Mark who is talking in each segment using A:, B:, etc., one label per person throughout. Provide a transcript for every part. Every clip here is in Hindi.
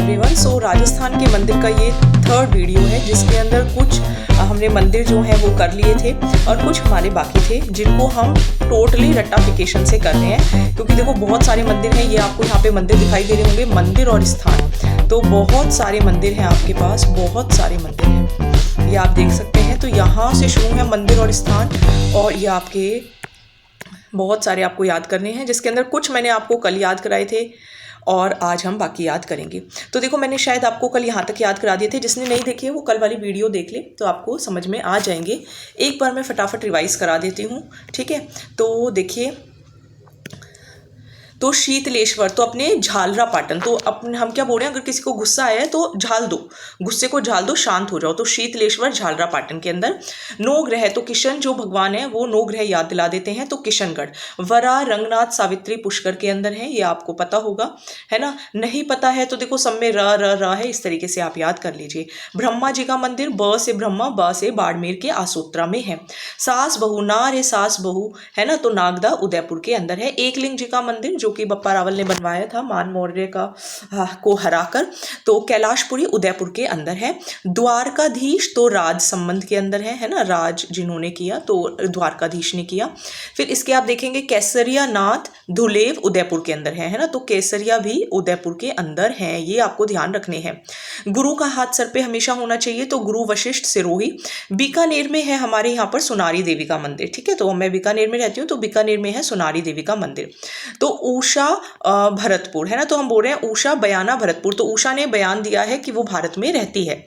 A: एवरीवन। सो राजस्थान के मंदिर का ये थर्ड वीडियो है जिसके अंदर कुछ हमने मंदिर जो है वो कर लिए थे और कुछ हमारे बाकी थे जिनको हम टोटली रट्टाफिकेशन से कर रहे हैं, क्योंकि देखो बहुत सारे मंदिर हैं। ये आपको यहाँ पे मंदिर दिखाई दे रहे होंगे, मंदिर और स्थान। तो बहुत सारे मंदिर हैं आपके पास, बहुत सारे मंदिर हैं, ये आप देख सकते हैं। तो यहाँ से शुरू है मंदिर और स्थान, और ये आपके बहुत सारे आपको याद करने हैं, जिसके अंदर कुछ मैंने आपको कल याद कराए थे और आज हम बाकी याद करेंगे। तो देखो मैंने शायद आपको कल यहाँ तक याद करा दिए थे, जिसने नहीं देखे वो कल वाली वीडियो देख ले तो आपको समझ में आ जाएंगे। एक बार मैं फटाफट रिवाइज करा देती हूँ, ठीक है। तो देखिए, तो शीतलेश्वर तो अपने झालरा पाटन, तो अपने हम क्या बोल रहे हैं, अगर किसी को गुस्सा आया है तो झाल दो, गुस्से को झाल दो, शांत हो जाओ। तो शीतलेश्वर झालरा पाटन के अंदर। नौ ग्रह, तो किशन जो भगवान है वो नौ ग्रह याद दिला देते हैं, तो किशनगढ़। वरा, रंगनाथ, सावित्री पुष्कर के अंदर है, ये आपको पता होगा, है ना। नहीं पता है तो देखो सब में र है, इस तरीके से आप याद कर लीजिए। ब्रह्मा जी का मंदिर, ब से ब्रह्मा, ब से बाड़मेर के आसोत्रा में है। सास बहू, नार है सास बहू, है ना, तो नागदा उदयपुर के अंदर है। एकलिंग जी का मंदिर जो कि बप्पा रावल ने बनवाया था मान मौर्य का को हराकर, तो कैलाशपुरी उदयपुर के अंदर है। द्वारकाधीश तो राज संबंध के अंदर है ना, राज जिन्होंने किया तो द्वारकाधीश ने किया। फिर इसके आप देखेंगे केसरिया नाथ धुलेव उदयपुर के अंदर है ना, तो केसरिया भी उदयपुर के अंदर है, ये आपको ध्यान रखने हैं। गुरु का हाथ सर पे हमेशा होना चाहिए, तो गुरु वशिष्ठ सिरोही। बीकानेर में है हमारे यहाँ पर सुनारी देवी का मंदिर, ठीक है। तो मैं बीकानेर में रहती हूँ, तो बीकानेर में है सुनारी देवी का मंदिर। तो उषा भरतपुर, है ना, तो हम बोल रहे हैं उषा बयाना भरतपुर, तो उषा ने बयान दिया है कि वो भारत में रहती है।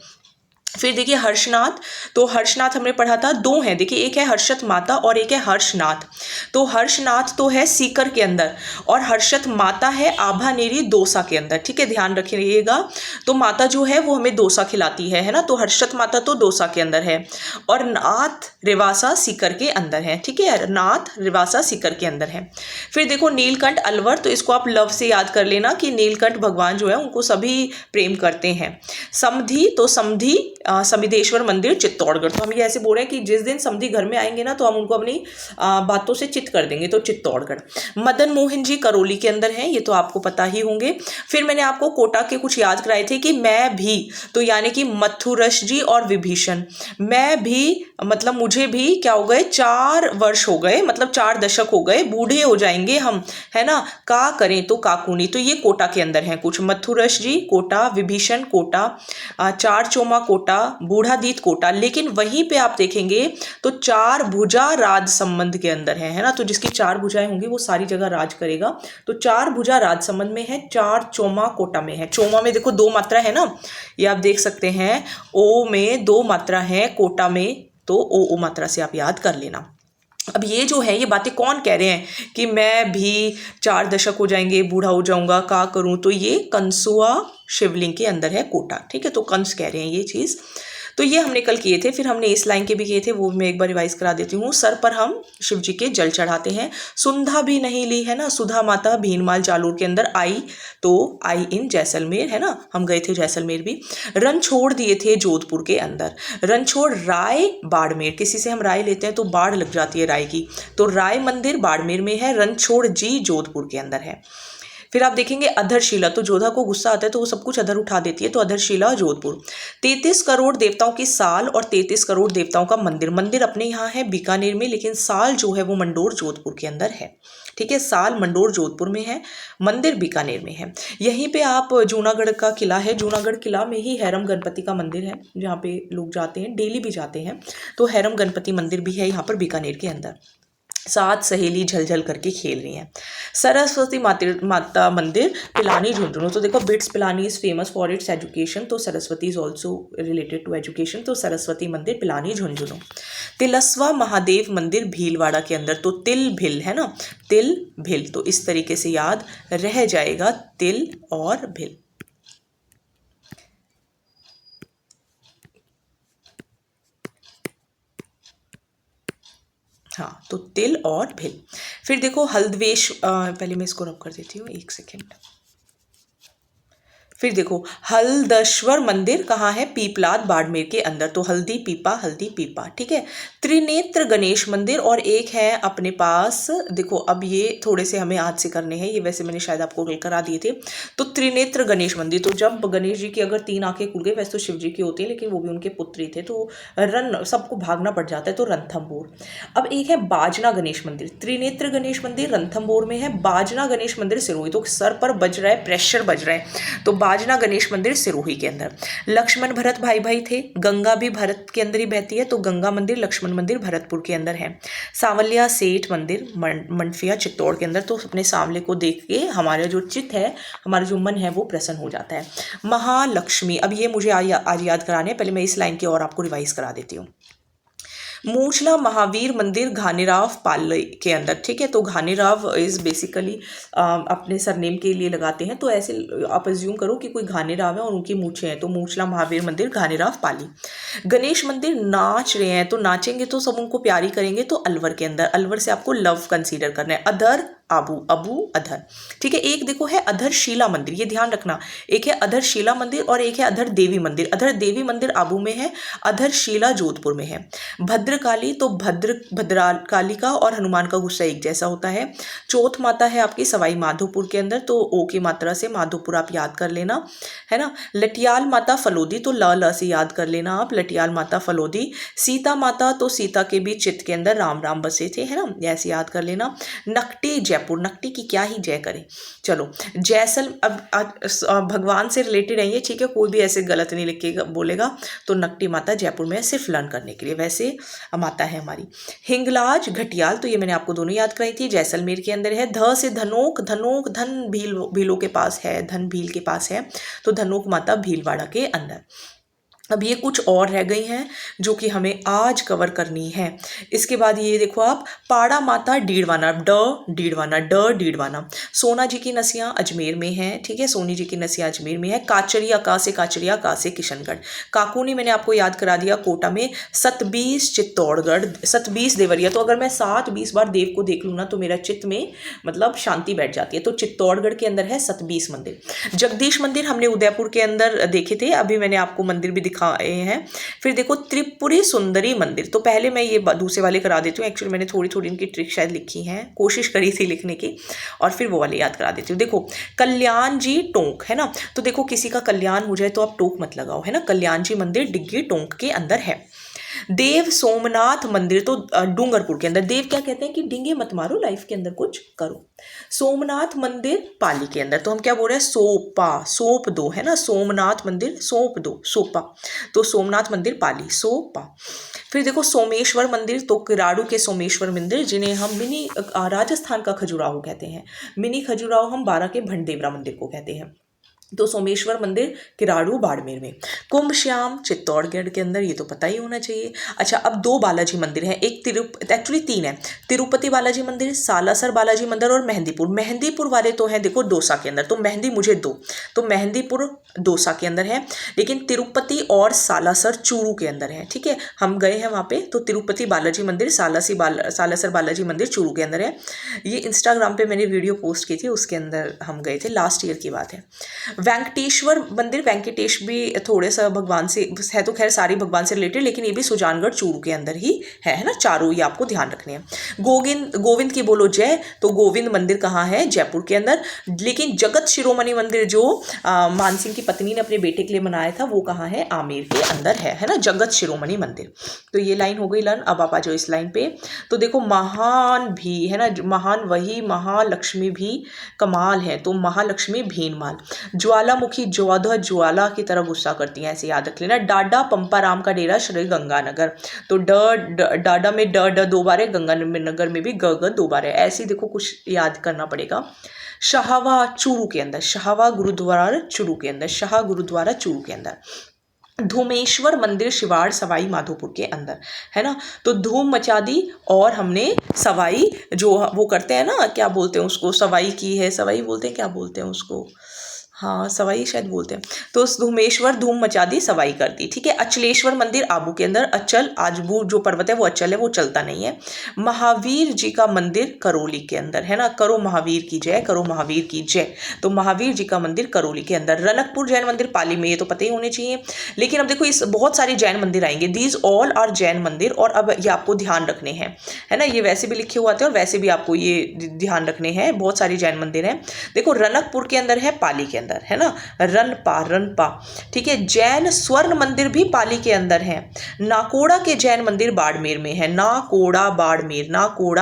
A: फिर देखिए हर्षनाथ, तो हर्षनाथ हमने पढ़ा था, दो हैं देखिए, एक है हर्षत माता और एक है हर्षनाथ। तो हर्षनाथ तो है सीकर के अंदर और हर्षत माता है आभानेरी दौसा के अंदर, ठीक है, ध्यान रखिएगा। तो माता जो है वो हमें डोसा खिलाती है ना, तो हर्षत माता तो डोसा के अंदर है, और नाथ रिवासा सीकर के अंदर है, ठीक है, नाथ रिवासा सीकर के अंदर है। फिर देखो नीलकंठ अलवर, तो इसको आप लव से याद कर लेना कि नीलकंठ भगवान जो है उनको सभी प्रेम करते हैं। समधी, तो समधी समिधेश्वर मंदिर चित्तौड़गढ़, तो हम ये ऐसे बोल रहे हैं कि जिस दिन समधी घर में आएंगे ना तो हम उनको अपनी बातों से चित कर देंगे, तो चित्तौड़गढ़। मदन मोहन जी करौली के अंदर हैं, ये तो आपको पता ही होंगे। फिर मैंने आपको कोटा के कुछ याद कराए थे कि मैं भी, तो यानी कि मथुरश जी और विभीषण। मैं भी मतलब मुझे भी क्या हो गए, 4 वर्ष हो गए, मतलब 4 दशक हो गए, बूढ़े हो जाएंगे हम, है ना। का करें तो काकुनी, तो ये कोटा के अंदर है कुछ। मथुरश जी कोटा, विभीषण कोटा, 4 चोमा कोटा, बूढ़ा दीत कोटा। लेकिन वहीं पे आप देखेंगे तो 4 भुजा राज संबंध के अंदर है ना, तो जिसकी 4 भुजाएं होंगी वो सारी जगह राज करेगा। तो 4 भुजा राज संबंध में है, 4 चोमा कोटा में है। चोमा में देखो 2 मात्रा है ना, ये आप देख सकते हैं, ओ में 2 मात्रा है, कोटा में तो ओ मात्रा से आप याद कर लेना। अब ये जो है ये बातें कौन कह रहे हैं कि मैं भी 4 दशक हो जाएंगे, बूढ़ा हो जाऊंगा, का करूं, तो ये कंसुआ शिवलिंग के अंदर है कोटा, ठीक है, तो कंस कह रहे हैं ये चीज़। तो ये हमने कल किए थे, फिर हमने इस लाइन के भी किए थे, वो मैं एक बार रिवाइज करा देती हूँ। सर पर हम शिव जी के जल चढ़ाते हैं। सुंधा भी नहीं ली, है ना, सुधा माता भीनमाल जालोर के अंदर आई, तो आई इन जैसलमेर, है ना, हम गए थे जैसलमेर भी। रणछोड़ दिए थे जोधपुर के अंदर। रणछोड़ राय बाड़मेर, किसी से हम राय लेते हैं तो बाढ़ लग जाती है राय की, तो राय मंदिर बाड़मेर में है। रणछोड़ जी जोधपुर के अंदर है। फिर आप देखेंगे अधरशिला, तो जोधा को गुस्सा आता है तो वो सब कुछ अधर उठा देती है, तो अधरशिला जोधपुर। 33 करोड़ देवताओं की साल और 33 करोड़ देवताओं का मंदिर। मंदिर अपने यहाँ है बीकानेर में, लेकिन साल जो है वो मंडोर जोधपुर के अंदर है, ठीक है, साल मंडोर जोधपुर में है, मंदिर बीकानेर में है। यहीं पे आप जूनागढ़ का किला है, जूनागढ़ किला में ही हैरम गणपति का मंदिर है, जहाँ पे लोग जाते हैं, डेली भी जाते हैं, तो हैरम गणपति मंदिर भी है यहाँ पर बीकानेर के अंदर। 7 सहेली झलझल करके खेल रही हैं। सरस्वती माता मंदिर पिलानी झुंझुनू, तो देखो BITS Pilani is famous for its education, तो Saraswati is also related to education, तो सरस्वती मंदिर पिलानी झुंझुनू। तिलस्वा महादेव मंदिर भीलवाड़ा के अंदर, तो तिल भिल, है ना, तिल भिल, तो इस तरीके से याद रह जाएगा, तिल और भिल। हाँ, तो तिल और भिल। फिर देखो हल्द्वेश, पहले मैं इसको रब कर देती हूँ, 1 सेकेंड। फिर देखो हलदश्वर मंदिर कहाँ है, पीपलाद बाड़मेर के अंदर, तो हल्दी पीपा, ठीक है। त्रिनेत्र गणेश मंदिर और एक है अपने पास, देखो अब ये थोड़े से हमें आज से करने हैं, ये वैसे मैंने शायद आपको कल करा दिए थे। तो त्रिनेत्र गणेश मंदिर, तो जब गणेश जी की अगर 3 आंखें खुल गई, वैसे तो शिव जी की होती है लेकिन वो भी उनके पुत्र ही थे, तो सबको भागना पड़ जाता है, तो रणथंभौर। अब एक है बाजना गणेश मंदिर, त्रिनेत्र गणेश मंदिर रणथंभौर में है, बाजना गणेश मंदिर सिरोही, तो सर पर बज रहा है, प्रेशर बज रहा है, तो बाजना गणेश मंदिर सिरोही के अंदर। लक्ष्मण भरत भाई थे, गंगा भी भरत के अंदर ही बहती है, तो गंगा मंदिर लक्ष्मण मंदिर भरतपुर के अंदर है। सांवलिया सेठ मंदिर मंडफिया चित्तौड़ के अंदर, तो अपने सांवले को देख के हमारा जो चित्त है, हमारा जो मन है वो प्रसन्न हो जाता है। महालक्ष्मी, अब ये मुझे आज याद कराने हैं, पहले मैं इस लाइन की और आपको रिवाइज करा देती हूँ। मूछला महावीर मंदिर घानीराव पालय के अंदर, ठीक है। तो घानीराव इज बेसिकली अपने सरनेम के लिए लगाते हैं, तो ऐसे आप अज्यूम करो कि कोई घानीराव है और उनकी मूछें हैं, तो मूछला महावीर मंदिर घानीराव पाली। गणेश मंदिर नाच रहे हैं, तो नाचेंगे तो सब उनको प्यारी करेंगे, तो अलवर के अंदर, अलवर से आपको लव कंसीडर करना है। अधर अबू अधर, ठीक है। एक देखो है अधर शिला मंदिर, ये ध्यान रखना, एक है अधर शिला मंदिर और एक है अधर देवी मंदिर। अधर देवी मंदिर आबू में है, अधर शिला जोधपुर में है। भद्रकाली, तो भद्रकालिका और हनुमान का गुस्सा एक जैसा होता है। चौथ माता है आपकी सवाई माधोपुर के अंदर, तो ओ की मात्रा से माधोपुर आप याद कर लेना, है ना। लटियाल माता फलोदी, तो ल से याद कर लेना आप, लटियाल माता फलोदी। सीता माता, तो सीता के भी चित्त के अंदर राम राम बसे थे, है ना, ऐसे याद कर लेना। नकटी जयपुर, नकटी की क्या ही जय करें। चलो जैसल, अब भगवान से रिलेटेड है ये, ठीक है, कोई भी ऐसे गलत नहीं लिखेगा बोलेगा, तो नकटी माता जयपुर में है, सिर्फ लर्न करने के लिए, वैसे माता है हमारी। हिंगलाज घटियाल, तो ये मैंने आपको दोनों याद कराई थी, जैसलमेर के अंदर है। ध से धनोक, धन भीलों के पास है, धन भील के पास है, तो धनोक माता भीलवाड़ा के अंदर। अब ये कुछ और रह गई हैं जो कि हमें आज कवर करनी है। इसके बाद ये देखो आप, पाड़ा माता डीडवाना, डीडवाना। सोना जी की नसियाँ अजमेर में हैं, ठीक है, सोनी जी की नसियाँ अजमेर में है। काचरिया, का से किशनगढ़। काकोनी मैंने आपको याद करा दिया, कोटा में। सतबीस चित्तौड़गढ़, सतबीस देवरिया, तो अगर मैं 7-20 बार देव को देख लूँ ना, तो मेरा चित्त में मतलब शांति बैठ जाती है, तो चित्तौड़गढ़ के अंदर है सतबीस मंदिर। जगदीश मंदिर हमने उदयपुर के अंदर देखे थे, अभी मैंने आपको मंदिर भी दिखाए हैं। फिर देखो त्रिपुरी सुंदरी मंदिर, तो पहले मैं ये दूसरे वाले करा देती हूँ, एक्चुअली मैंने थोड़ी इनकी ट्रिक शायद लिखी है, कोशिश करी थी लिखने की, और फिर वो वाले याद करा देती हूँ। देखो कल्याण जी टोंक, है ना, तो देखो किसी का कल्याण हो जाए तो आप टोंक मत लगाओ, है ना। कल्याण जी मंदिर डिग्गी टोंक के अंदर है। देव सोमनाथ मंदिर, तो डूंगरपुर के अंदर। देव क्या कहते हैं कि डिंगे मत मारो, लाइफ के अंदर कुछ करो। सोमनाथ मंदिर पाली के अंदर, तो हम क्या बोल रहे हैं, सौंप दो, है ना, सोमनाथ मंदिर सौंप दो, सोपा, तो सोमनाथ मंदिर पाली, सोपा। फिर देखो सोमेश्वर मंदिर, तो किराड़ू के सोमेश्वर मंदिर, जिन्हें हम मिनी राजस्थान का खजुराहो कहते हैं, मिनी खजुराहो हम बारा के भंडेवरा मंदिर को कहते हैं। तो सोमेश्वर मंदिर किराड़ू बाड़मेर में। कुंभ श्याम चित्तौड़गढ़ के अंदर, ये तो पता ही होना चाहिए। अच्छा, अब 2 बालाजी मंदिर हैं, एक एक्चुअली 3 है, तिरुपति बालाजी मंदिर, सालासर बालाजी मंदिर और मेहंदीपुर वाले तो हैं देखो दौसा के अंदर, तो मेहंदी मुझे दो, तो मेहंदीपुर दौसा के अंदर है, लेकिन तिरुपति और सालासर चूरू के अंदर है, ठीक है, हम गए हैं वहाँ पे, तो तिरुपति बालाजी मंदिर, सालासर बालाजी मंदिर चूरू के अंदर है। ये इंस्टाग्राम पे मैंने वीडियो पोस्ट की थी, उसके अंदर हम गए थे, लास्ट ईयर की बात है। वेंकटेश्वर मंदिर, वेंकटेश भी थोड़े सा भगवान से है, तो खैर सारी भगवान से रिलेटेड, लेकिन ये भी सुजानगढ़ चूरू के अंदर ही है ना, चारों ये आपको ध्यान रखने हैं। गोविंद की बोलो जय, तो गोविंद मंदिर कहाँ है, जयपुर के अंदर। लेकिन जगत शिरोमणि मंदिर जो मानसिंह की पत्नी ने अपने बेटे के लिए बनाया था, वो कहाँ है, आमेर के अंदर है ना, जगत शिरोमणि मंदिर। तो ये लाइन हो गई लर्न। अब आप आ जाओ इस लाइन पे, तो देखो महान भी है ना, महान वही, महालक्ष्मी भी कमाल है, तो महालक्ष्मी भीनमाल। ज्वालामुखी ज्वाला की तरह गुस्सा करती हैं, ऐसे याद रख लेना। डाडा पंपाराम का डेरा श्री गंगानगर, तो डाडा में ड 2 बार है, गंगानगर में भी ग 2 बार है, ऐसे देखो कुछ याद करना पड़ेगा। शाहवा चूरू के अंदर, शाह गुरुद्वारा चूरू के अंदर। धूमेश्वर मंदिर शिवाड़ सवाई माधोपुर के अंदर, है ना, तो धूम मचा दी, और हमने सवाई जो वो करते हैं ना, क्या बोलते हैं उसको, सवाई की है, सवाई बोलते हैं, क्या बोलते हैं उसको, हाँ सवाई शायद बोलते हैं। तो धूमेश्वर धूम मचा दी, सवाई कर दी, ठीक है। अचलेश्वर मंदिर आबू के अंदर, अचल आजबू जो पर्वत है वो अचल है, वो चलता नहीं है। महावीर जी का मंदिर करौली के अंदर है ना, करो महावीर की जय, करो महावीर की जय। तो महावीर जी का मंदिर करौली के अंदर। रनकपुर जैन मंदिर पाली में, ये तो पता ही होने चाहिए। लेकिन अब देखो इस बहुत सारे जैन मंदिर आएंगे, दीज ऑल आर जैन मंदिर, और अब ये आपको ध्यान रखने हैं, है ना, ये वैसे भी लिखे हुए आते हैं और वैसे भी आपको ये ध्यान रखने हैं, बहुत सारे जैन मंदिर हैं। देखो रनकपुर के अंदर है, पाली के अंदर है ना, रनपा, ठीक है। जैन स्वर्ण मंदिर भी पाली के अंदर है। नाकोड़ा के जैन मंदिर बाड़मेर में है, नाकोड़ा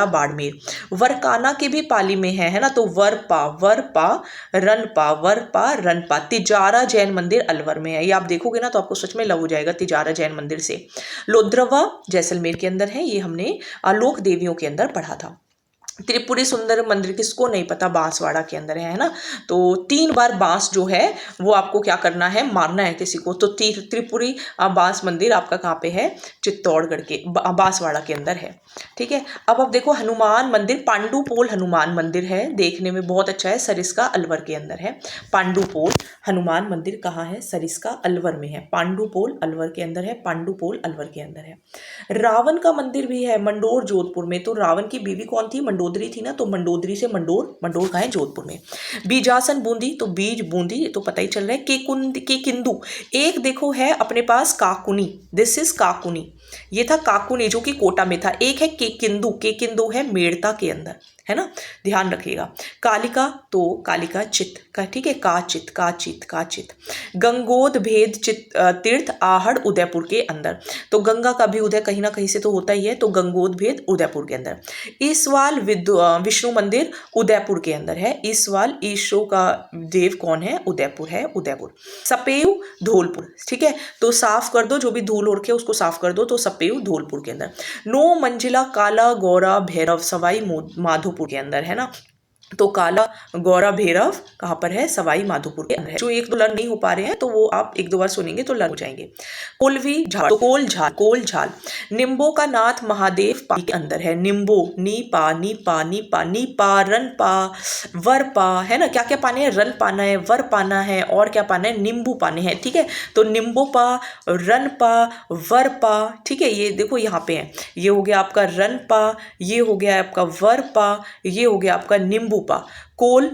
A: बाड़मेर। वरकाना के भी पाली में है ना, तो वरपा रनपा। तिजारा जैन मंदिर अलवर में है, ये आप देखोगे ना तो आपको सच में लव हो जाएगा तिजारा जैन मंदिर से। लोद्रवा जैसलमेर के अंदर है, ये हमने आलोक देवियों के अंदर पढ़ा था। त्रिपुरी सुंदर मंदिर किसको नहीं पता, बांसवाड़ा के अंदर है ना। तो 3 बार बांस जो है वो आपको क्या करना है, मारना है किसी को। तो त्रिपुरी बांस मंदिर आपका कहाँ पे है, चित्तौड़गढ़ के बांसवाड़ा के अंदर है, ठीक है। अब देखो हनुमान मंदिर, पांडुपोल हनुमान मंदिर है, देखने में बहुत अच्छा है, सरिस्का अलवर के अंदर है। पांडुपोल हनुमान मंदिर कहाँ है, सरिस्का अलवर में है, पांडुपोल अलवर के अंदर है, पांडुपोल अलवर के अंदर है। रावण का मंदिर भी है मंडोर जोधपुर में। तो रावण की बीवी कौन थी, मंडोदरी थी ना, तो मंडोदरी से मंडोर कहाँ है, जोधपुर में। बीजासन बूंदी, तो बीज बूंदी, ये तो पता ही चल रहा है। केकिंदू, एक देखो है अपने पास काकुनी, दिस इज काकुनी, ये था काकुनी जो कि कोटा में था। एक है केकिंदू है मेड़ता के अंदर, है ना, ध्यान रखिएगा। कालिका, तो कालिका चित का, ठीक है, काचित। गंगोद भेद तीर्थ आहड़ उदयपुर के अंदर। तो गंगा का भी उदय कहीं ना कहीं से तो होता ही है, तो गंगोद भेद उदयपुर के अंदर। ईसवाल विष्णु मंदिर उदयपुर के अंदर है। ईसवाल ईशो का देव कौन है, उदयपुर है, उदयपुर। सपेव धौलपुर, ठीक है, तो साफ कर दो, जो भी धूल उड़ के उसको साफ कर दो, तो सपेव धौलपुर के अंदर। 9 मंजिला काला गौरा भैरव सवाई माधोपुर के अंदर है ना। तो काला गौरा भैरव कहाँ पर है, सवाई माधोपुर के अंदर है। जो 1-2 लर्न नहीं हो पा रहे हैं तो वो आप 1-2 बार सुनेंगे तो लर्न हो जाएंगे। कोलवी झाल, तो कोल झाल। निम्बो का नाथ महादेव पाली के अंदर है। निम्बो नी पा रन पा वर पा, है ना, क्या क्या पाने हैं, रन पाना है, वर पाना है, और क्या पाना है, नींबू पाने हैं, ठीक है। तो निम्बो पा, रन पा, वर पा, ठीक है। ये देखो यहाँ पे है, ये हो गया आपका रन पा, ये हो गया आपका वर पा, ये हो गया आपका नींबू पा। कोल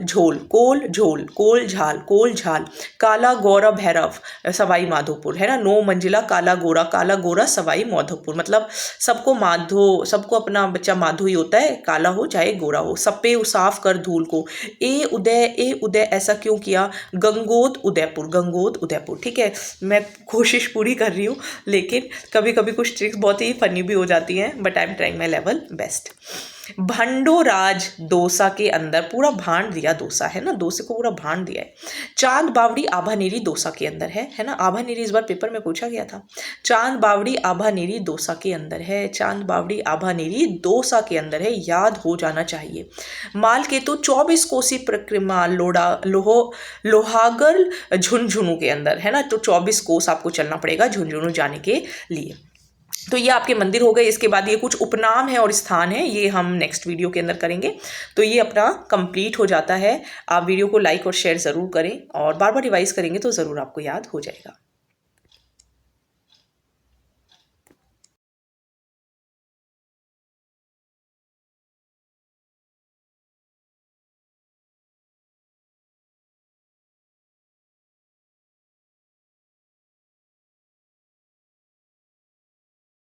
A: झाल। काला गौरा भैरव सवाई माधोपुर, है ना। 9 मंजिला काला गोरा सवाई माधोपुर, मतलब सबको अपना बच्चा माधो ही होता है, काला हो चाहे गोरा हो। सपे साफ कर धूल को। ए उदय ऐसा क्यों किया, गंगोद उदयपुर, ठीक है। मैं कोशिश पूरी कर रही हूँ, लेकिन कभी कभी कुछ ट्रिक्स बहुत ही फनी भी हो जाती हैं, but I am trying my level best. भंडोराज दोसा के अंदर, पूरा भांड दिया दोसा, है ना, डोसे को पूरा भांड दिया है। चांद बावड़ी आभानेरी दोसा के अंदर है ना। आभानेरी इस बार पेपर में पूछा गया था। चांद बावड़ी आभानेरी दोसा के अंदर है, चांद बावड़ी आभानेरी दोसा के अंदर है, याद हो जाना चाहिए। माल केतु 24 कोसी परिक्रमा लोहागढ़ झुंझुनू के अंदर, है ना। तो 24 कोस आपको चलना पड़ेगा झुंझुनू जाने के लिए। तो ये आपके मंदिर हो गए। इसके बाद ये कुछ उपनाम है और स्थान है, ये हम नेक्स्ट वीडियो के अंदर करेंगे। तो ये अपना कंप्लीट हो जाता है। आप वीडियो को लाइक और शेयर ज़रूर करें और बार बार रिवाइज करेंगे तो ज़रूर आपको याद हो जाएगा।